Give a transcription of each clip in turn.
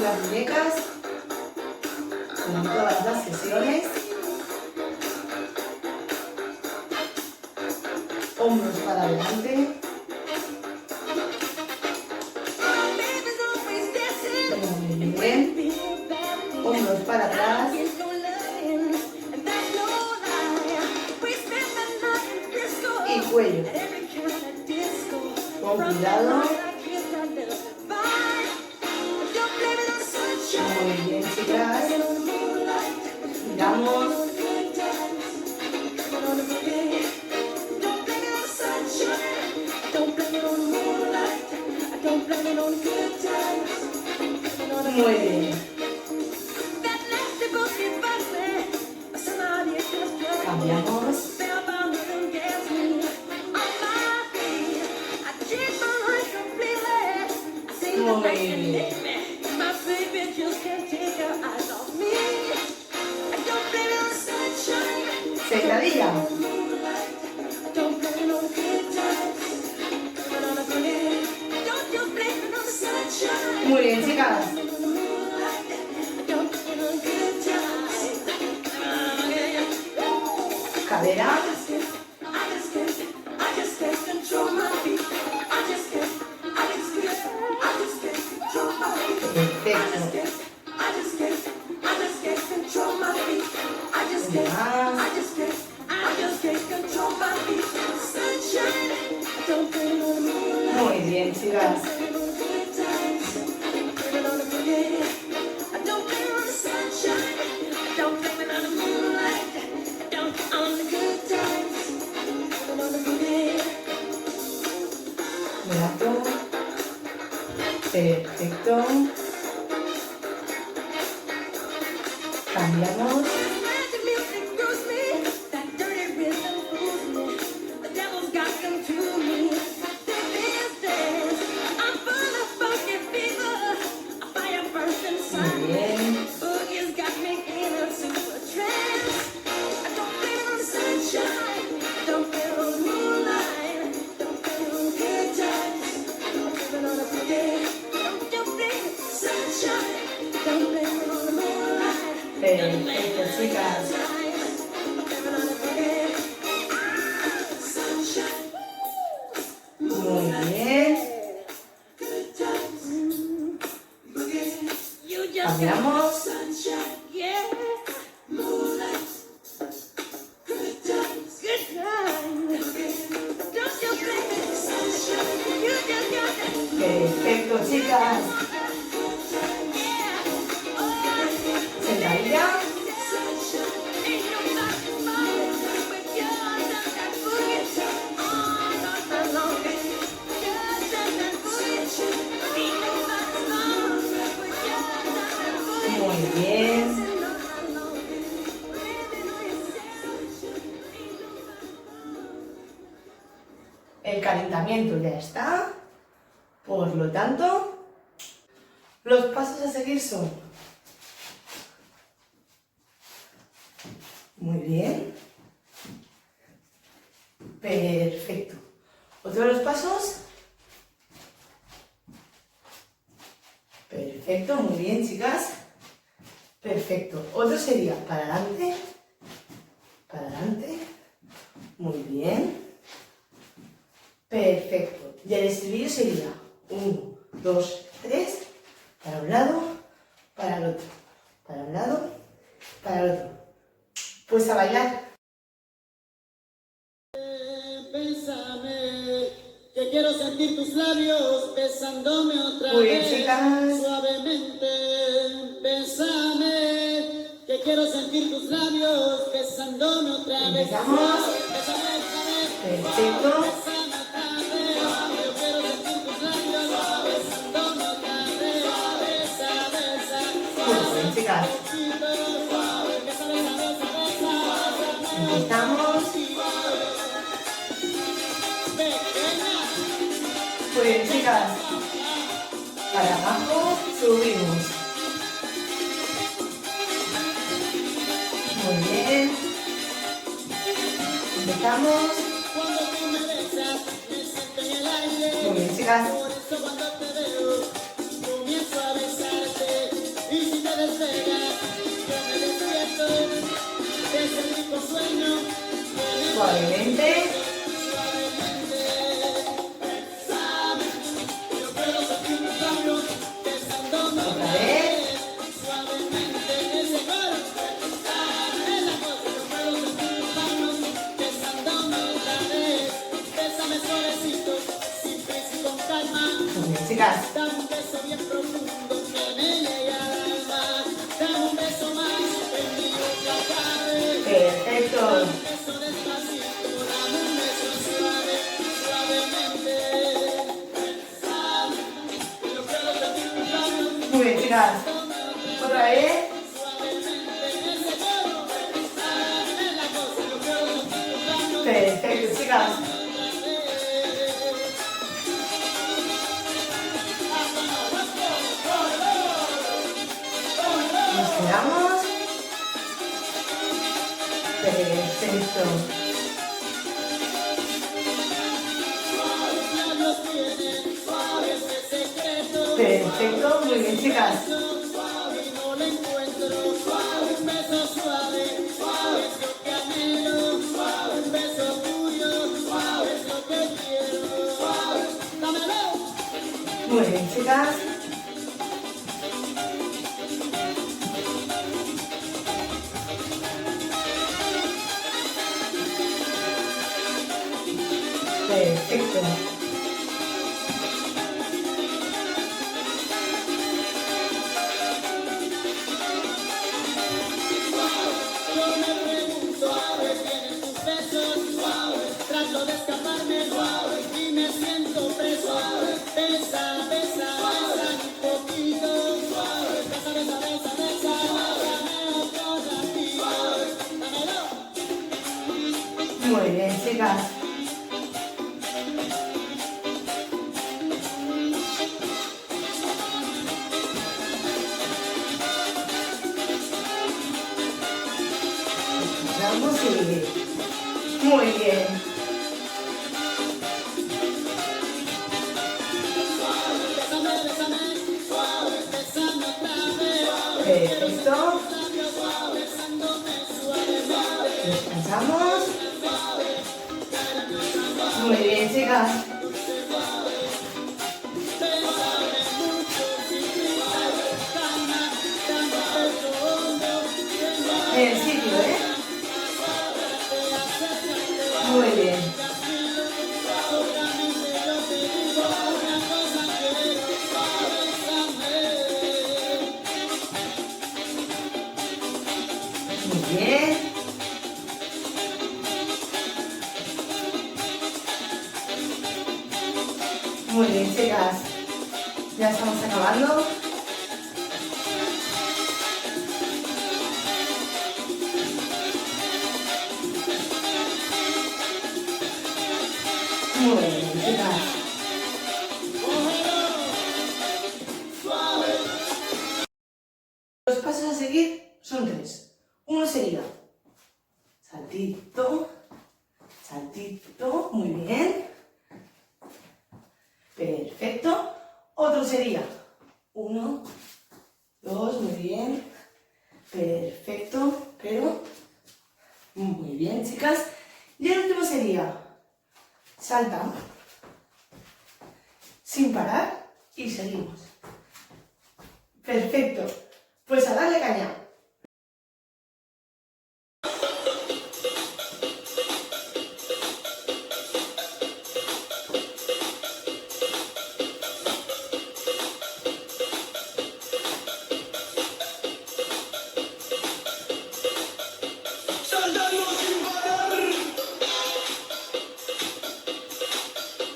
con las muñecas, como en todas las sesiones. Hombros para adelante. Muy bien. Hombros para atrás. Y cuello. Con cuidado. Muy bien, chicas. Giramos. Muy bien. Cambiamos. Muy bien. Sentadilla. Muy bien, chicas. Cadera. Perfecto. Muy bien, chicas. Brazo. Perfecto. Cambiamos. Muy bien. Perfecto, chicas. Muy bien. Cambiamos. Perfecto, chicas. Sentadilla. Muy bien. El calentamiento ya está. Por lo tanto, los pasos a seguir son: muy bien. Perfecto. Otro de los pasos. Perfecto, muy bien, chicas. Perfecto. Otro sería para adelante. Para adelante. Muy bien. Perfecto. Y el estribillo sería 1, 2, 3. Para un lado, para el otro. Para un lado, para el otro. Pues a bailar. Bésame, que quiero sentir tus labios besándome otra Muy bien, vez, chicas. suavemente. Bésame, que quiero sentir tus labios besándome otra vez. Empezamos. Bésame otra vez. Perfecto. Bésame otra vez. Yo quiero sentir tus labios besándome otra vez. Besa, besa, Muy bien, chicas. suave, besa, besa, besa, besa. Empezamos. Muy bien, chicas. Para abajo, subimos. Muy bien. Empezamos. Muy bien, chicas. Por eso cuando te veo, comienzo a besarte. Suavemente. Otra vez. Muy bien, chicas. Dame un beso bien profundo que me llegue al alma. Dame un beso más en mi boca cabe. Perfecto. Un beso despacito, dame un beso suave, suavemente. Yo quiero sentir tus labios Muy bien, chicas. Otra vez. suavemente en ese coro. Es la cosa, yo quiero sentir tus labios. Perfecto, chicas. Nos quedamos. Perfecto. Perfecto, muy bien, chicas. Muy bien, chicas. Perfecto. Trato de escaparme y me siento preso. Besa, besa, besa un poquito. Besa, besa, besa, besa. Dame otro ratito. Dámelo. Muy bien, chicas. Vamos y muy bien. Bésame, bésame, suave, bésame otra vez. Perfecto. Labios suaves, besándome suavemente. Descansamos. Muy bien, chicas. Bésame mucho, sin prisa. Calma, calma, profundo. En el sitio, ¿eh? Muy bien. Muy bien. Muy bien, chicas. Ya estamos acabando. Muy bien, chicas. Los pasos a seguir son tres. Uno sería saltito, saltito, muy bien. Perfecto. Otro sería 1, 2, muy bien. Perfecto, pero muy bien, chicas. Y el último sería salta sin parar y seguimos. Perfecto. Pues a darle caña.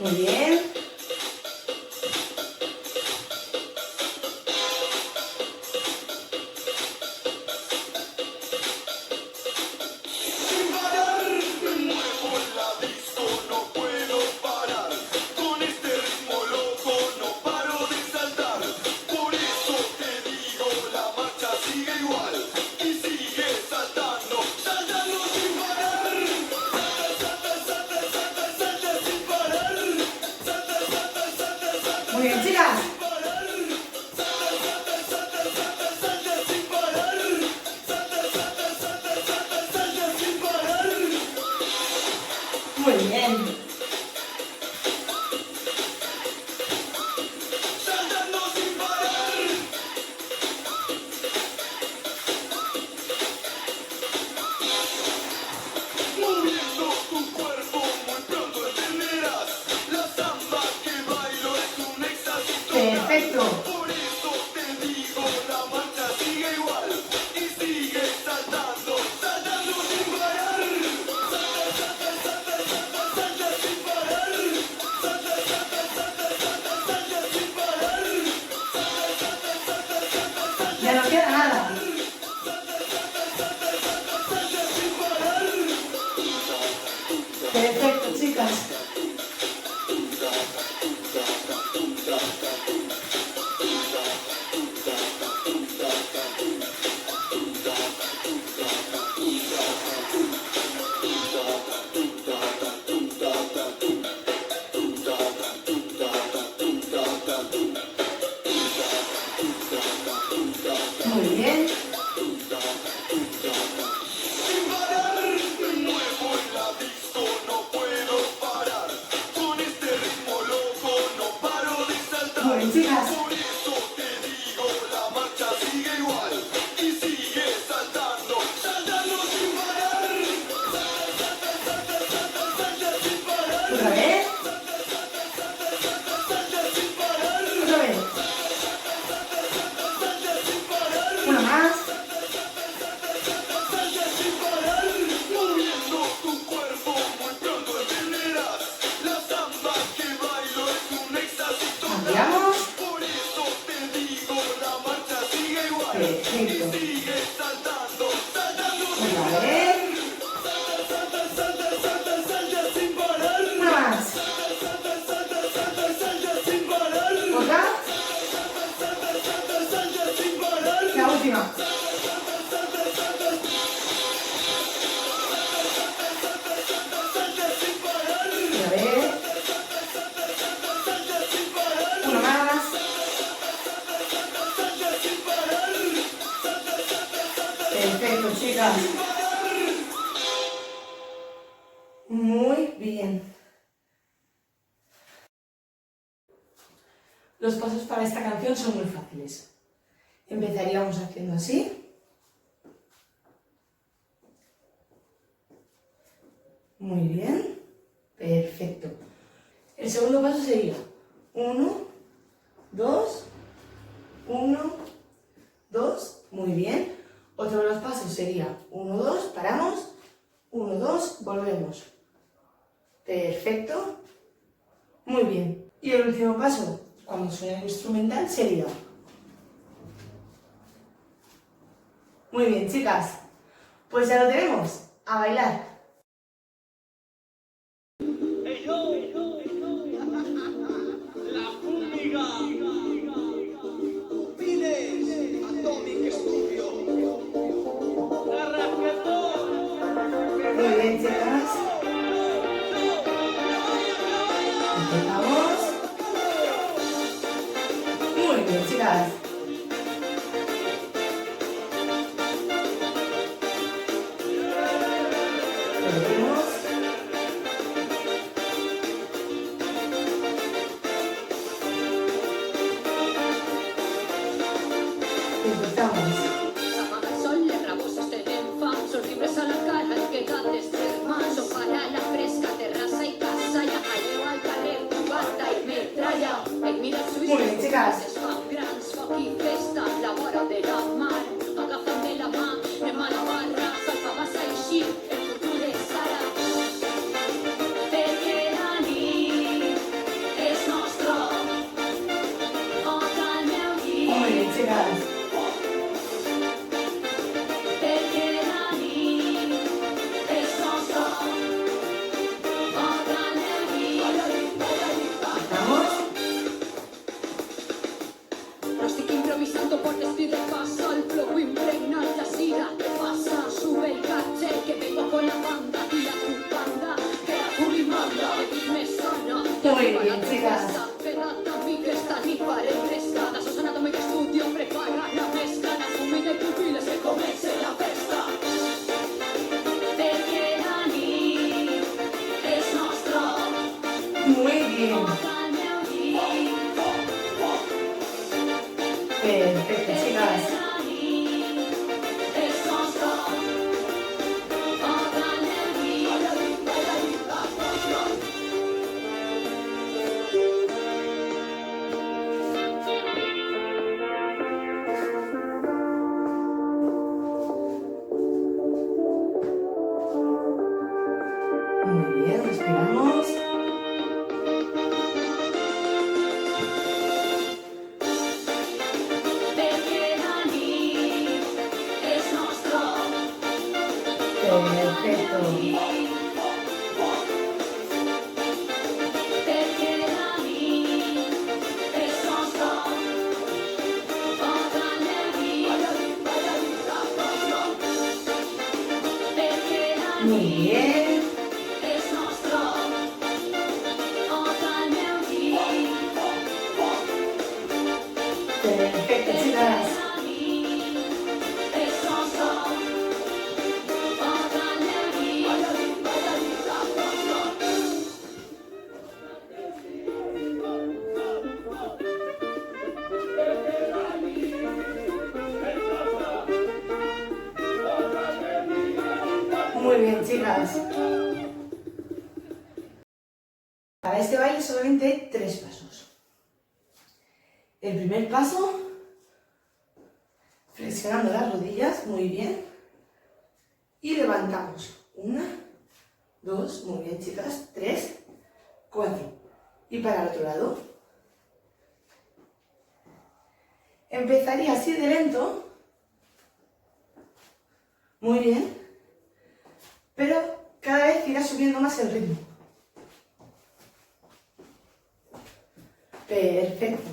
Muy bien. Muy bien, chicas. Muy bien. Perfecto. Ya no queda nada. Perfecto, chicas. Muy bien. Muy bien, chicas. Otra vez. Otra vez. Una más. Cambiamos. Perfecto. Otra vez. Una más. Otra. La última. Otra vez. Una más. Perfecto, chicas. Muy bien. Los pasos para esta canción son muy fáciles. Empezaríamos haciendo así. Muy bien. Perfecto. El segundo paso sería 1, 2, 1, 2. Muy bien. Otro de los pasos sería 1, 2, paramos. 1, 2, volvemos. Perfecto. Muy bien. Y el último paso, cuando suena el instrumental, sería. Muy bien, chicas. Pues ya lo tenemos. A bailar. La fúmiga. Pides Atomic Studio. Muy bien, chicas. Empezamos. Muy bien, chicas. Volvemos. Empezamos. Apaga el sol, le rabosas de lenfa, sortibles a la cara, el que gates más, o para la fresca terraza y casa, ya lleva al carrer, banda y metralla, el mira suïs, Muy bien, chicas. es fan grans, foc i festa, la vora de la mar, agafa'm de la mà, anem a la barra, salpa vas a eixir, el futur és ara. Perquè la nit és nostra, o al meu llit. Muy bien, chicas. Perquè la nit és nostra, o al meu llit. Vamos. No estic improvisando por vestir el paso, el flow impregna la sida. ¿Qué pasa? Sube el caché que vengo con la banda y la tu banda. Que la tu manda, me sana. Muy bien, chicas. Queda't amb mi que esta nit farem festa. La Susana Atomic Studio prepara la mezcla. La fumina i pupiles que comence la festa. Perquè la nit és bien. Perfecto, chicas. Muy bien, respiramos. Perfecto. Muy bien. Perfecto, chicas. Muy bien, chicas. Para este baile solamente hay 3 pasos. El primer paso, flexionando las rodillas, muy bien. Y levantamos. 1, 2, muy bien, chicas. 3, 4. Y para el otro lado. Empezaría así de lento. Muy bien. Pero cada vez irá subiendo más el ritmo. Perfecto.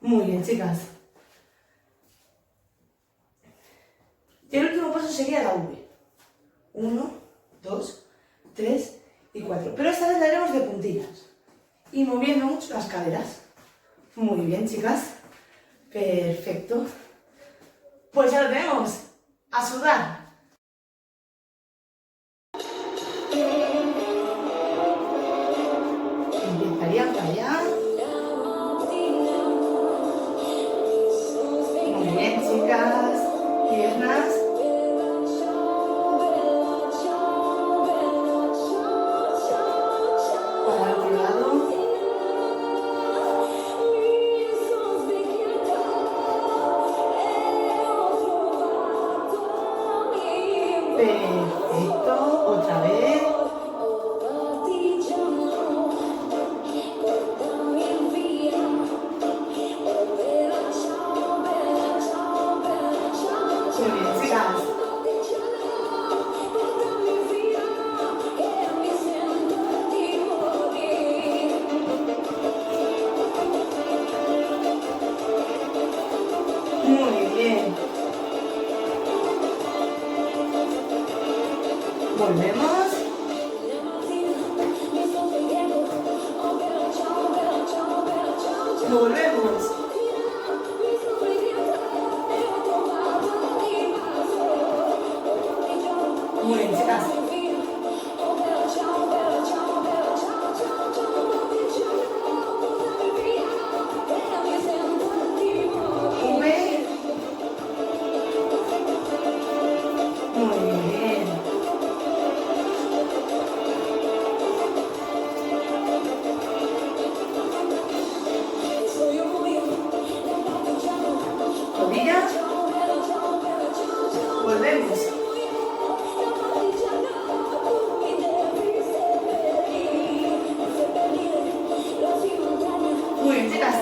Muy bien, chicas. Y el último paso sería la V. 1, 2, 3 y 4. Pero esta vez la haremos de puntillas. Y moviendo mucho las caderas. Muy bien, chicas. Perfecto. Pues ya lo tenemos. A sudar. Empezaría para allá. Muy bien, chicas. Piernas. Para el otro lado. Perfecto. Otra vez. Muy bien, chicas. Muy bien. Volvemos. Volvemos. Muy bien, chicas. V. Muy bien. Rodillas. Volvemos. Muy bien, chicas.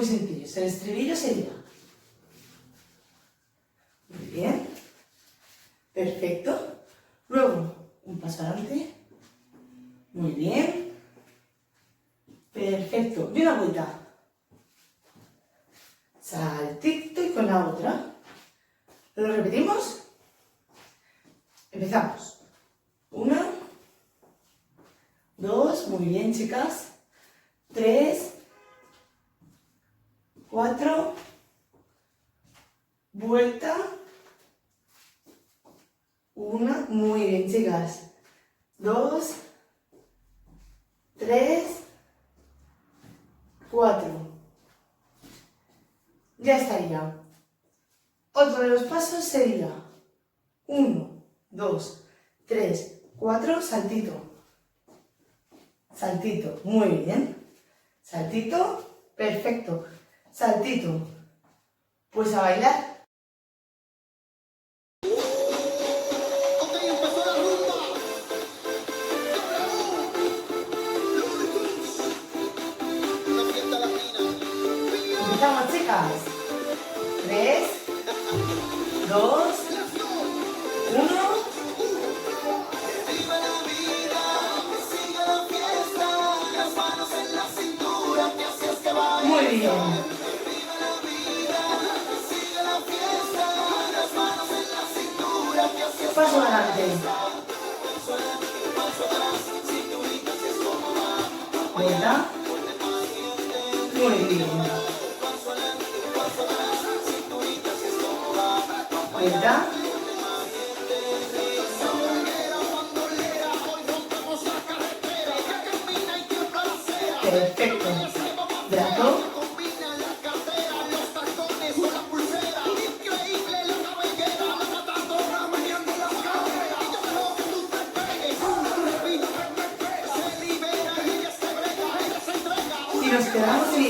muy sencillos. El estribillo sería. Muy bien. Perfecto. Luego, un paso adelante. Muy bien. Perfecto. Y una vuelta. Saltito y con la otra. ¿Lo repetimos? Empezamos. 1, 2, muy bien, chicas. 3, 4, vuelta. 1, muy bien, chicas. 2, 3, 4. Ya estaría. Otro de los pasos sería 1, 2, 3, 4, saltito. Saltito, muy bien. Saltito, perfecto. Saltito. Pues a bailar. Ok, empezó la rumba. Una fiesta latina. Empezamos, chicas. 3, 2, 1. Viva la vida, que siga la fiesta, las manos en la cintura, que así es que va. Muy bien. Viva la vida, que siga la fiesta, las manos en la cintura, que así es que Paso adelante. paso atrás, cinturita si es como va. Vuelta. Muy bien. Paso atrás, cinturita si es como va. Vuelta. Perfecto. Brazo. Combina la cartera, los tacones o la pulsera. Increíble la cabellera, la matadora bañando las caderas. Y yo dejo que tú te pegues. Repito, se libera y ella se brega, ella se entrega. Y nos quedamos así.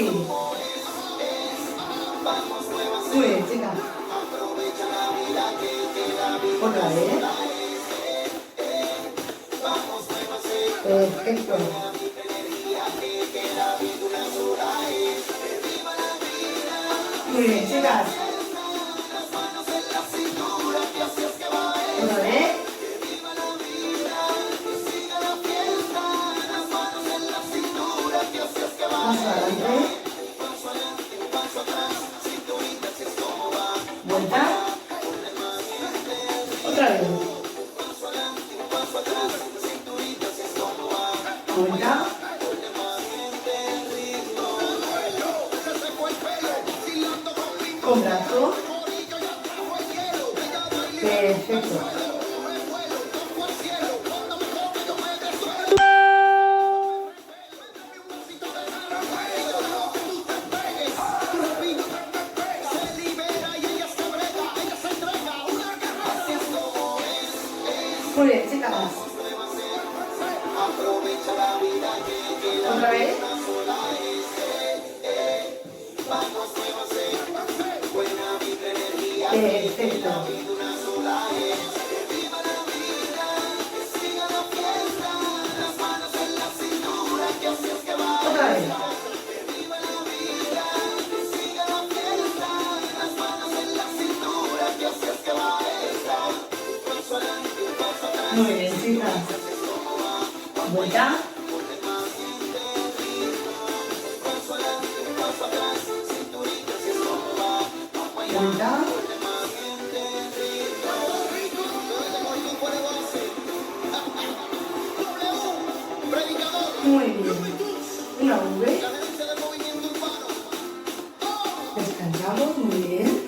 Muy bien, chicas. Aprovecha la vida que la vida. Otra vez. Vamos, muévase. Perfecto. Muy bien, chicas. Otra vez. Más adelante. Vuelta. Otra vez. Vuelta. Con brazo. Perfecto. Muy bien, chicas. Otra vez. Perfecto. Otra vez. Muy bien, chicas. Vuelta. Vuelta. Muy bien. Una V. Descansamos, muy bien.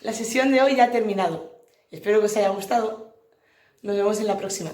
La sesión de hoy ya ha terminado. Espero que os haya gustado. Nos vemos en la próxima.